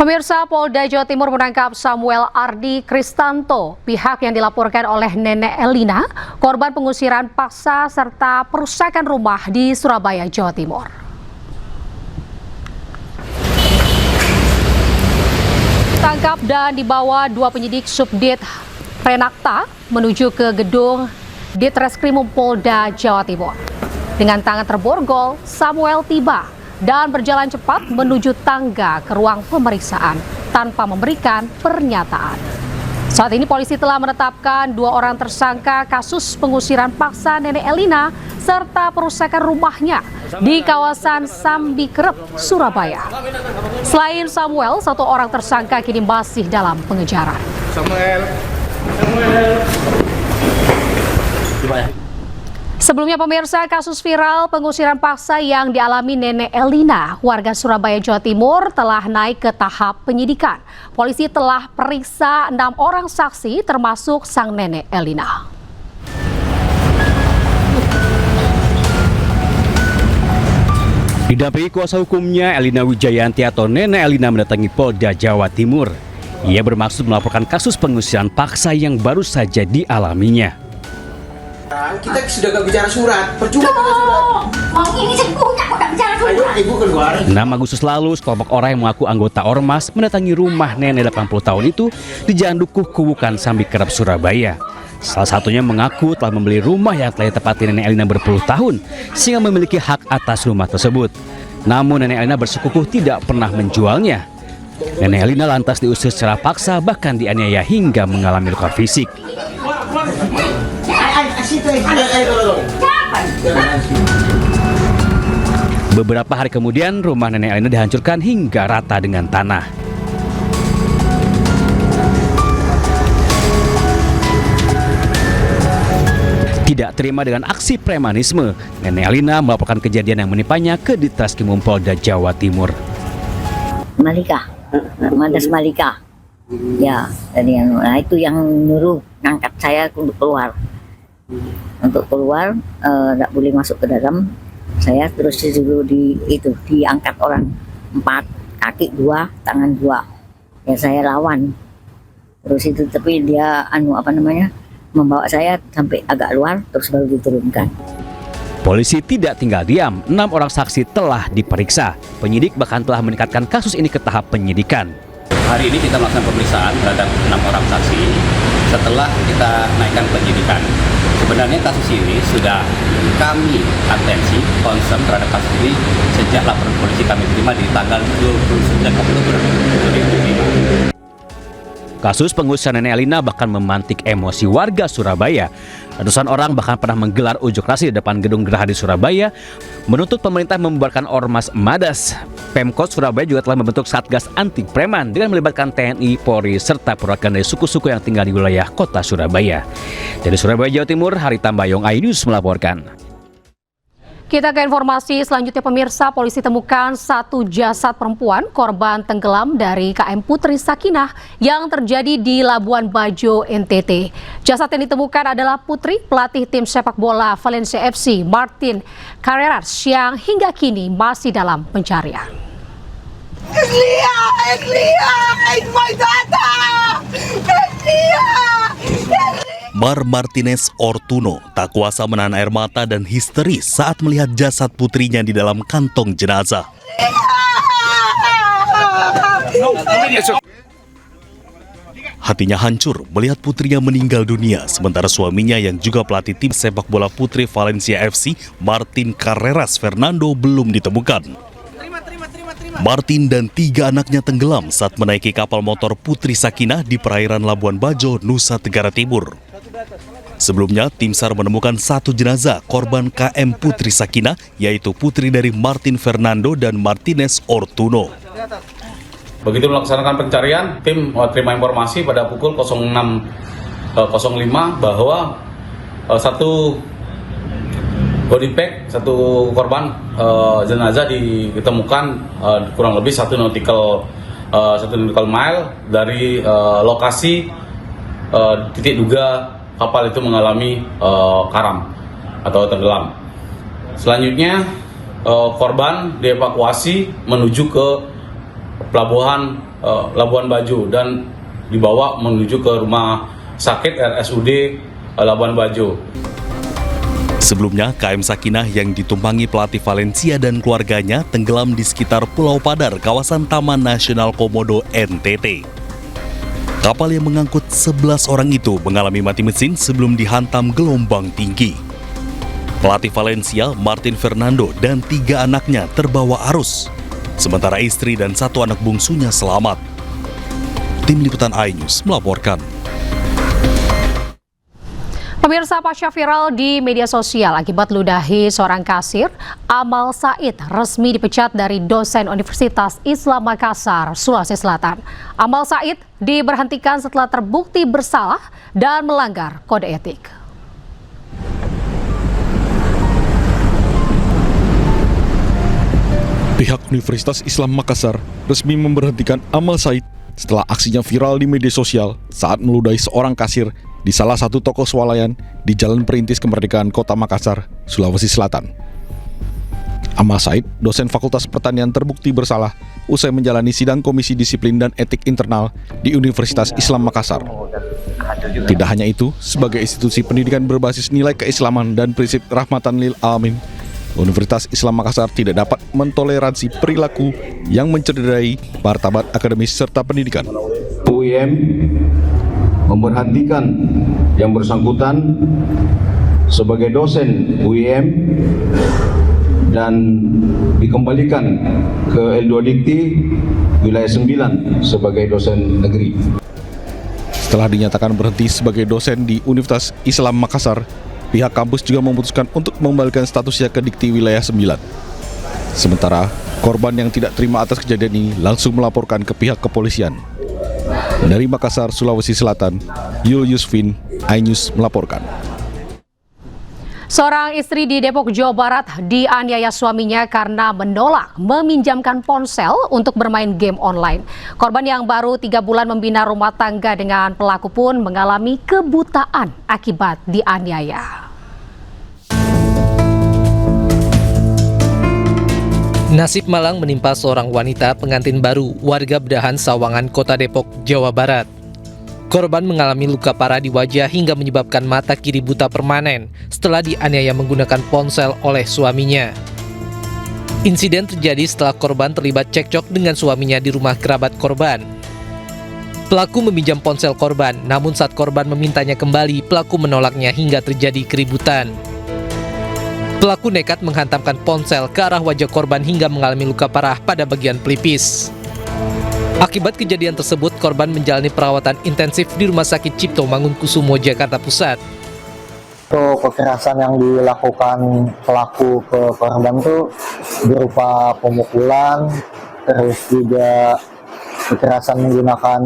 Pemirsa, Polda Jawa Timur menangkap Samuel Ardi Kristanto, pihak yang dilaporkan oleh Nenek Elina, korban pengusiran paksa serta perusakan rumah di Surabaya, Jawa Timur. Tangkap dan dibawa dua penyidik Subdit Renakta menuju ke gedung Ditreskrimum Polda Jawa Timur. Dengan tangan terborgol, Samuel tiba dan berjalan cepat menuju tangga ke ruang pemeriksaan tanpa memberikan pernyataan. Saat ini polisi telah menetapkan dua orang tersangka kasus pengusiran paksa Nenek Elina serta perusakan rumahnya di kawasan Sambikerep, Surabaya. Selain Samuel, satu orang tersangka kini masih dalam pengejaran. Sebelumnya pemirsa, kasus viral pengusiran paksa yang dialami Nenek Elina, warga Surabaya, Jawa Timur telah naik ke tahap penyidikan. Polisi telah periksa 6 orang saksi termasuk sang Nenek Elina. Didampingi kuasa hukumnya, Elina Wijayanti atau Nenek Elina mendatangi Polda Jawa Timur. Ia bermaksud melaporkan kasus pengusiran paksa yang baru saja dialaminya. Kita sudah gak bicara surat, percuma bicara surat. Mau ini punya kok gak bicara surat. Ayo ibu keluar. 6 Agustus lalu, sekelompok orang yang mengaku anggota Ormas mendatangi rumah nenek 80 tahun itu di Jalan Dukuh Kuwukan, Sambikerep, Surabaya. Salah satunya mengaku telah membeli rumah yang telah ditempati Nenek Elina berpuluh tahun sehingga memiliki hak atas rumah tersebut. Namun Nenek Elina bersikukuh tidak pernah menjualnya. Nenek Elina lantas diusir secara paksa, bahkan dianiaya hingga mengalami luka fisik. Beberapa hari kemudian, rumah Nenek Elina dihancurkan hingga rata dengan tanah. Tidak terima dengan aksi premanisme, Nenek Elina melaporkan kejadian yang menimpanya ke Ditreskrimum Polda Jawa Timur. Malika, Madas Malika. Ya, dari itu yang nyuruh ngangkat saya untuk keluar. Untuk keluar, nggak boleh masuk ke dalam. Saya terus disuruh diangkat orang 4, kaki 2, tangan 2. Ya saya lawan. Terus itu tapi dia membawa saya sampai agak luar, terus baru diturunkan. Polisi tidak tinggal diam, 6 orang saksi telah diperiksa. Penyidik bahkan telah meningkatkan kasus ini ke tahap penyidikan. Hari ini kita melakukan pemeriksaan terhadap 6 orang saksi setelah kita naikkan penyidikan. Sebenarnya kasus ini sudah kami atensi, concern terhadap kasus ini sejak laporan polisi kami terima di tanggal 29 Oktober 2005. Kasus pengusiran Nenek Elina bahkan memantik emosi warga Surabaya. Ratusan orang bahkan pernah menggelar unjuk rasa di depan gedung Geraha di Surabaya, menuntut pemerintah membubarkan Ormas Madas. Pemkot Surabaya juga telah membentuk Satgas Anti Preman dengan melibatkan TNI, Polri, serta perwakilan dari suku-suku yang tinggal di wilayah kota Surabaya. Dari Surabaya, Jawa Timur, Hari Tambayong, iNews melaporkan. Kita ke informasi selanjutnya pemirsa, polisi temukan satu jasad perempuan korban tenggelam dari KM Putri Sakinah yang terjadi di Labuan Bajo, NTT. Jasad yang ditemukan adalah Putri, pelatih tim sepak bola Valencia FC, Martin Carreras, yang hingga kini masih dalam pencarian. Mar Martinez Ortuno tak kuasa menahan air mata dan histeris saat melihat jasad putrinya di dalam kantong jenazah. Hatinya hancur melihat putrinya meninggal dunia, sementara suaminya yang juga pelatih tim sepak bola putri Valencia FC, Martin Carreras Fernando, belum ditemukan. Martin dan 3 anaknya tenggelam saat menaiki kapal motor Putri Sakinah di perairan Labuan Bajo, Nusa Tenggara Timur. Sebelumnya, tim SAR menemukan 1 jenazah korban KM Putri Sakinah, yaitu putri dari Martin Fernando dan Martinez Ortuno. Begitu melaksanakan pencarian, tim terima informasi pada pukul 06.05 bahwa satu body bag, satu korban jenazah ditemukan kurang lebih 1 nautical mile dari lokasi titik duga kapal itu mengalami karam atau tenggelam. Selanjutnya korban dievakuasi menuju ke pelabuhan Labuan Bajo dan dibawa menuju ke rumah sakit RSUD Labuan Bajo. Sebelumnya, KM Sakinah yang ditumpangi pelatih Valencia dan keluarganya tenggelam di sekitar Pulau Padar, kawasan Taman Nasional Komodo, NTT. Kapal yang mengangkut 11 orang itu mengalami mati mesin sebelum dihantam gelombang tinggi. Pelatih Valencia, Martin Fernando, dan 3 anaknya terbawa arus, sementara istri dan 1 anak bungsunya selamat. Tim Liputan iNews melaporkan. Pemirsa, pasca viral di media sosial akibat ludahi seorang kasir, Amal Said resmi dipecat dari dosen Universitas Islam Makassar, Sulawesi Selatan. Amal Said diberhentikan setelah terbukti bersalah dan melanggar kode etik. Pihak Universitas Islam Makassar resmi memberhentikan Amal Said setelah aksinya viral di media sosial saat meludahi seorang kasir di salah satu toko swalayan di Jalan Perintis Kemerdekaan Kota Makassar, Sulawesi Selatan. Amal Said, dosen Fakultas Pertanian, terbukti bersalah usai menjalani sidang Komisi Disiplin dan Etik Internal di Universitas Islam Makassar. Tidak hanya itu, sebagai institusi pendidikan berbasis nilai keislaman dan prinsip rahmatan lil alamin, Universitas Islam Makassar tidak dapat mentoleransi perilaku yang mencederai martabat akademis serta pendidikan. UIM memberhentikan yang bersangkutan sebagai dosen UIM dan dikembalikan ke L2 Dikti wilayah 9 sebagai dosen negeri. Setelah dinyatakan berhenti sebagai dosen di Universitas Islam Makassar, pihak kampus juga memutuskan untuk mengembalikan statusnya ke Dikti wilayah 9. Sementara, korban yang tidak terima atas kejadian ini langsung melaporkan ke pihak kepolisian. Dari Makassar, Sulawesi Selatan, Yul Yusfin, iNews melaporkan. Seorang istri di Depok, Jawa Barat dianiaya suaminya karena menolak meminjamkan ponsel untuk bermain game online. Korban yang baru 3 bulan membina rumah tangga dengan pelaku pun mengalami kebutaan akibat dianiaya. Nasib malang menimpa seorang wanita pengantin baru warga Bedahan Sawangan, Kota Depok, Jawa Barat. Korban mengalami luka parah di wajah hingga menyebabkan mata kiri buta permanen setelah dianiaya menggunakan ponsel oleh suaminya. Insiden terjadi setelah korban terlibat cekcok dengan suaminya di rumah kerabat korban. Pelaku meminjam ponsel korban, namun saat korban memintanya kembali, pelaku menolaknya hingga terjadi keributan. Pelaku nekat menghantamkan ponsel ke arah wajah korban hingga mengalami luka parah pada bagian pelipis. Akibat kejadian tersebut, korban menjalani perawatan intensif di Rumah Sakit Cipto Mangunkusumo, Jakarta Pusat. Kekerasan yang dilakukan pelaku ke korban itu berupa pemukulan, terus juga kekerasan menggunakan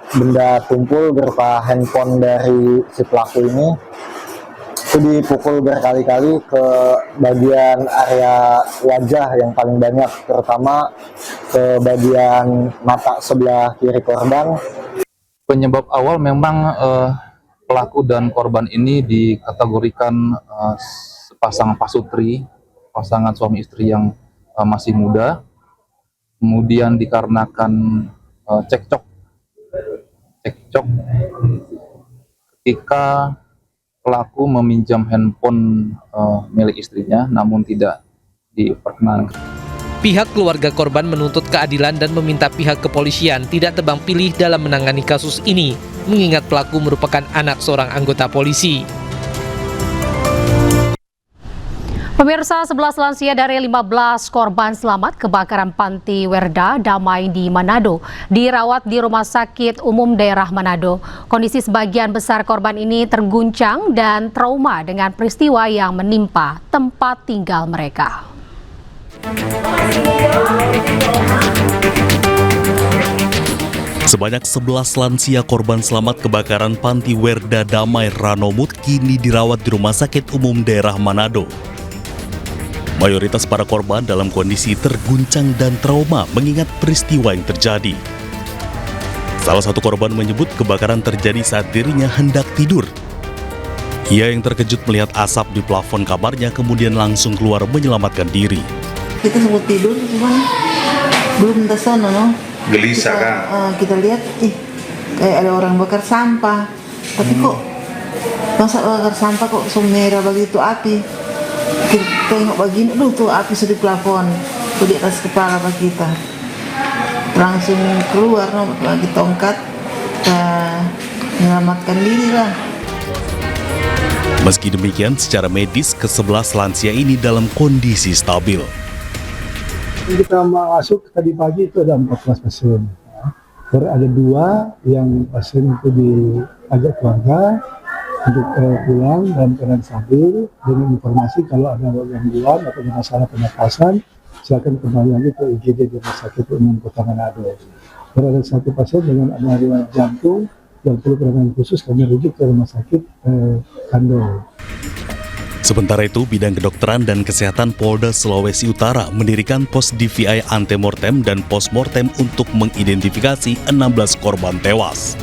benda tumpul berupa handphone dari si pelaku ini. Itu dipukul berkali-kali ke bagian area wajah yang paling banyak, terutama ke bagian mata sebelah kiri korban. Penyebab awal memang pelaku dan korban ini dikategorikan sepasang pasutri, pasangan suami istri yang masih muda. Kemudian dikarenakan cekcok ketika pelaku meminjam handphone milik istrinya, namun tidak diperkenankan. Pihak keluarga korban menuntut keadilan dan meminta pihak kepolisian tidak tebang pilih dalam menangani kasus ini, mengingat pelaku merupakan anak seorang anggota polisi. Pemirsa, 11 lansia dari 15 korban selamat kebakaran Panti Werda Damai di Manado dirawat di Rumah Sakit Umum Daerah Manado. Kondisi sebagian besar korban ini terguncang dan trauma dengan peristiwa yang menimpa tempat tinggal mereka. Sebanyak 11 lansia korban selamat kebakaran Panti Werda Damai Ranomut kini dirawat di Rumah Sakit Umum Daerah Manado. Mayoritas para korban dalam kondisi terguncang dan trauma mengingat peristiwa yang terjadi. Salah satu korban menyebut kebakaran terjadi saat dirinya hendak tidur. Ia yang terkejut melihat asap di plafon kamarnya kemudian langsung keluar menyelamatkan diri. Kita sempat tidur, cuman belum tersono, no? gelisah kan? Kita lihat, kayak ada orang bakar sampah, tapi kok masa bakar sampah kok merah begitu api? Kita tengok begini, tuh api sudah di plafon, tuh di atas kepala kita. Langsung keluar, lagi tongkat, menyelamatkan diri lah. Meski demikian, secara medis ke-11 lansia ini dalam kondisi stabil. Kita masuk tadi pagi itu ada 14 pasien. Ada 2 yang pasien itu diajak keluarga untuk pulang dalam keadaan stabil dengan informasi kalau ada gangguan atau masalah pernapasan, silakan kembali lagi ke IGD di Rumah Sakit Umum Kota Manado. Ada 1 pasien dengan anemia jantung yang perlu penanganan khusus, kami rujuk ke Rumah Sakit Kando. Sementara itu, Bidang Kedokteran dan Kesehatan Polda Sulawesi Utara mendirikan pos DVI antemortem dan postmortem untuk mengidentifikasi 16 korban tewas.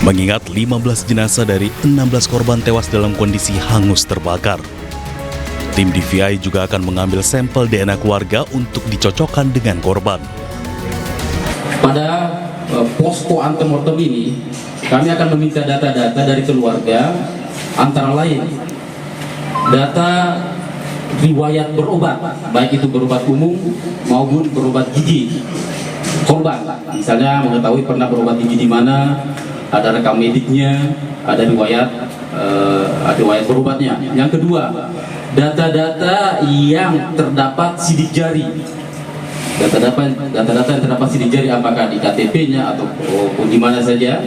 Mengingat 15 jenazah dari 16 korban tewas dalam kondisi hangus terbakar. Tim DVI juga akan mengambil sampel DNA keluarga untuk dicocokkan dengan korban. Pada posko antemortem ini, kami akan meminta data-data dari keluarga, antara lain data riwayat berobat, baik itu berobat umum maupun berobat gigi korban. Misalnya mengetahui pernah berobat gigi di mana, ada rekam mediknya, ada riwayat berobatnya. Yang kedua, data-data yang terdapat sidik jari. Data-data yang terdapat sidik jari, apakah di KTP-nya ataupun di mana saja,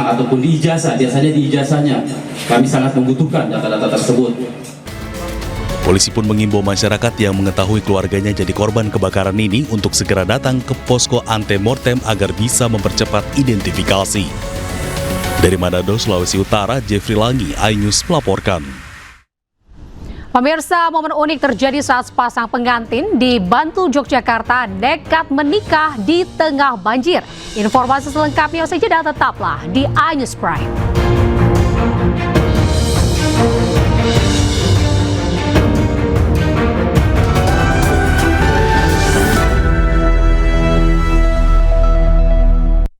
ataupun di ijazah, biasanya di ijazahnya. Kami sangat membutuhkan data-data tersebut. Polisi pun mengimbau masyarakat yang mengetahui keluarganya jadi korban kebakaran ini untuk segera datang ke posko antemortem agar bisa mempercepat identifikasi. Dari Manado, Sulawesi Utara, Jeffrey Langi, iNews melaporkan. Pemirsa, momen unik terjadi saat sepasang pengantin di Bantul, Yogyakarta nekat menikah di tengah banjir. Informasi selengkapnya usai jeda, tetaplah di iNews Prime.